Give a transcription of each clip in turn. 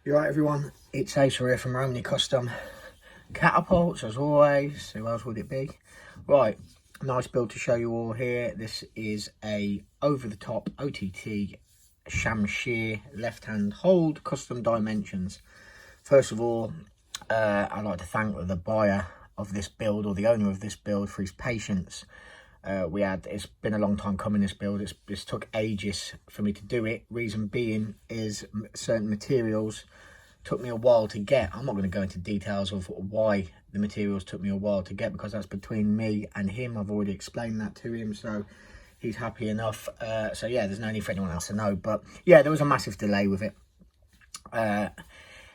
You right, everyone? It's Ace here from Romney Custom Catapults, as always. Who else would it be? Right, nice build to show you all here. This is a over-the-top OTT shamshir left-hand hold, custom dimensions. First of all, I'd like to thank the buyer of this build, or the owner of this build, for his patience. It's been a long time coming, this build. It's took ages for me to do it. Reason being is certain materials took me a while to get. I'm not going to go into details of why the materials took me a while to get, because that's between me and him. I've already explained that to him, so he's happy enough. So yeah, there's no need for anyone else to know. But yeah, there was a massive delay with it.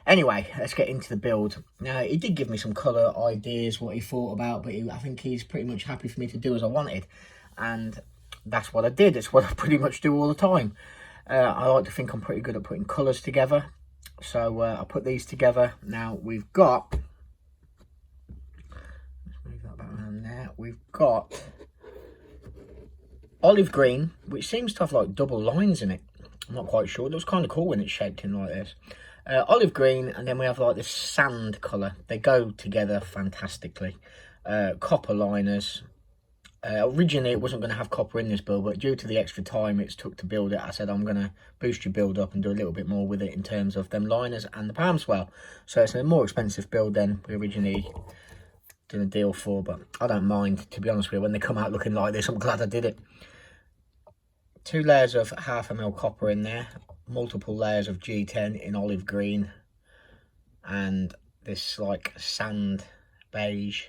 Anyway, let's get into the build. Now, he did give me some colour ideas, what he thought about, but I think he's pretty much happy for me to do as I wanted. And that's what I did. It's what I pretty much do all the time. I like to think I'm pretty good at putting colours together. So I put these together. Now, we've got... Let's move that back around there. We've got olive green, which seems to have like double lines in it. I'm not quite sure. It looks kind of cool when it's shaped in like this. Olive green, and then we have like this sand colour. They go together fantastically. Copper liners. Originally it wasn't going to have copper in this build, but due to the extra time it's took to build it, I said I'm going to boost your build up and do a little bit more with it in terms of them liners and the palmswell. So it's a more expensive build than we originally did a deal for, but I don't mind, to be honest with you. When they come out looking like this, I'm glad I did it. 2 layers of 0.5 ml copper in there, multiple layers of G10 in olive green, and this like sand beige.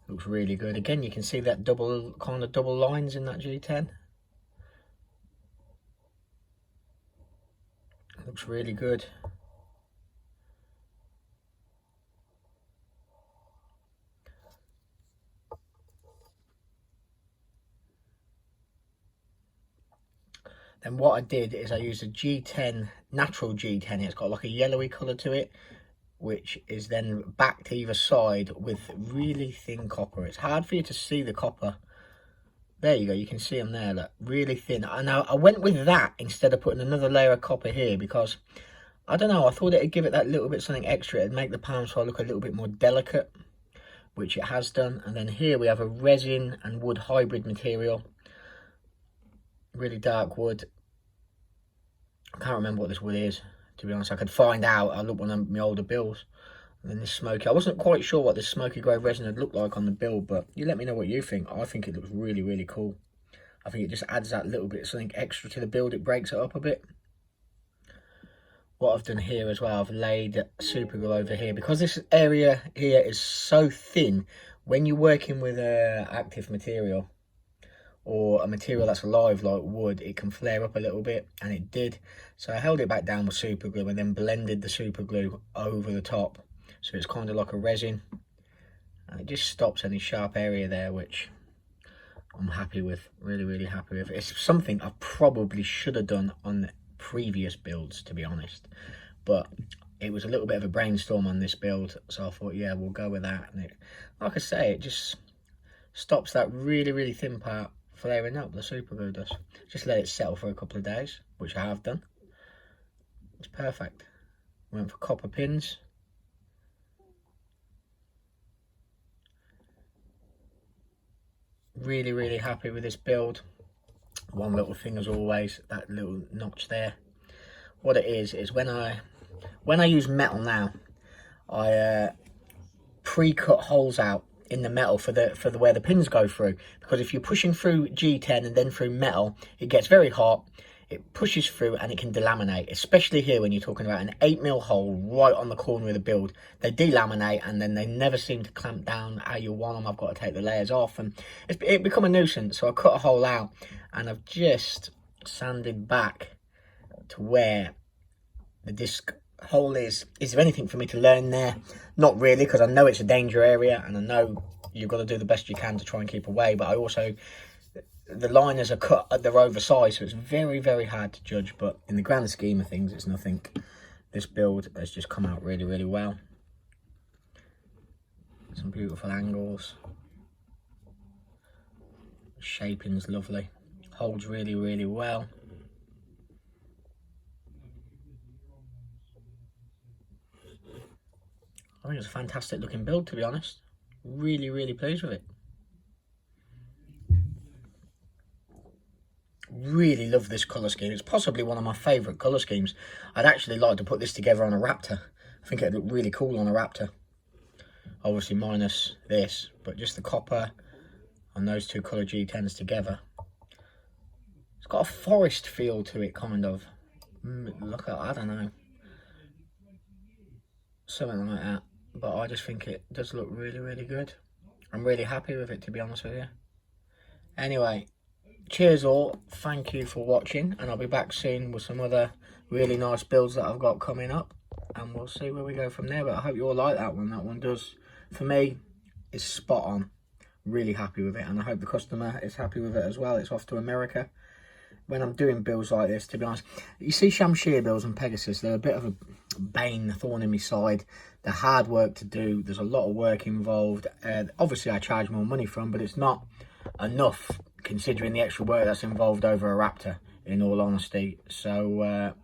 Looks really good. Again, you can see that double lines in that G10. Looks really good. Then what I did is I used a G10, natural G10. It's got like a yellowy colour to it, which is then backed either side with really thin copper. It's hard for you to see the copper. There you go, you can see them there, look, really thin. And I went with that instead of putting another layer of copper here, because, I don't know, I thought it'd give it that little bit something extra. It'd make the palmswell look a little bit more delicate, which it has done. And then here we have a resin and wood hybrid material. Really dark wood. I can't remember what this wood is, to be honest. I could find out. I looked one of my older builds. And then this smoky. I wasn't quite sure what this smoky grey resin would look like on the build, but you let me know what you think. I think it looks really, really cool. I think it just adds that little bit of something extra to the build. It breaks it up a bit. What I've done here as well, I've laid super glue over here, because this area here is so thin. When you're working with active material, or a material that's alive like wood, it can flare up a little bit, and it did. So I held it back down with super glue and then blended the super glue over the top, so it's kind of like a resin, and it just stops any sharp area there, which I'm happy with. Really, really happy with. It's something I probably should have done on previous builds, to be honest, but it was a little bit of a brainstorm on this build, so I thought, yeah, we'll go with that. And it, like I say, it just stops that really, really thin part flaring up. The super glue does. Just let it settle for a couple of days, which I have done. It's perfect. Went for copper pins. Really, really happy with this build. One little thing as always, that little notch there. What it is when I use metal now, I pre-cut holes out in the metal for the where the pins go through, because if you're pushing through G10 and then through metal, it gets very hot, it pushes through, and it can delaminate, especially here when you're talking about an 8mm hole right on the corner of the build. They delaminate, and then they never seem to clamp down how you want them. I've got to take the layers off, and it become a nuisance. So I cut a hole out, and I've just sanded back to where the disc hole is. Is there anything for me to learn there? Not really, because I know it's a danger area, and I know you've got to do the best you can to try and keep away, but I also, the liners are cut, they're oversized, so it's very, very hard to judge. But in the grand scheme of things, it's nothing. This build has just come out really, really well. Some beautiful angles. Shaping's lovely. Holds really, really well. think it's a fantastic looking build, to be honest. Really, really pleased with it. Really love this colour scheme. It's possibly one of my favourite colour schemes. I'd actually like to put this together on a Raptor. I think it'd look really cool on a Raptor. Obviously minus this, but just the copper and those two colour G10s together. It's got a forest feel to it, kind of. Look at, I don't know, something like that. But I just think it does look really, really good. I'm really happy with it, to be honest with you. Anyway, cheers all, thank you for watching, and I'll be back soon with some other really nice builds that I've got coming up, and we'll see where we go from there. But I hope you all like that one. That one does, for me, is spot on. Really happy with it, and I hope the customer is happy with it as well. It's off to America. When I'm doing builds like this, to be honest, you see shamshir builds and Pegasus, they're a bit of a bane, a thorn in my side. They're hard work to do. There's a lot of work involved. Obviously, I charge more money for them, but it's not enough considering the extra work that's involved over a Raptor, in all honesty. So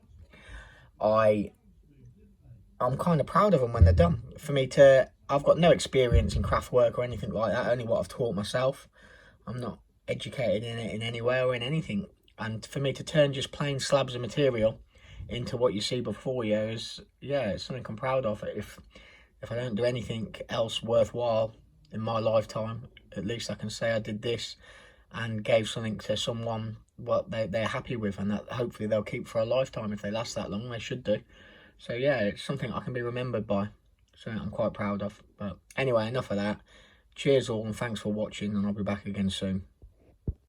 I'm kind of proud of them when they're done. For me to, I've got no experience in craft work or anything like that, only what I've taught myself. I'm not educated in it in any way or in anything. And for me to turn just plain slabs of material into what you see before you is, yeah, it's something I'm proud of. If I don't do anything else worthwhile in my lifetime, at least I can say I did this and gave something to someone what they're happy with, and that hopefully they'll keep for a lifetime. If they last that long, they should do. So yeah, it's something I can be remembered by, something I'm quite proud of. But anyway, enough of that. Cheers all, and thanks for watching, and I'll be back again soon.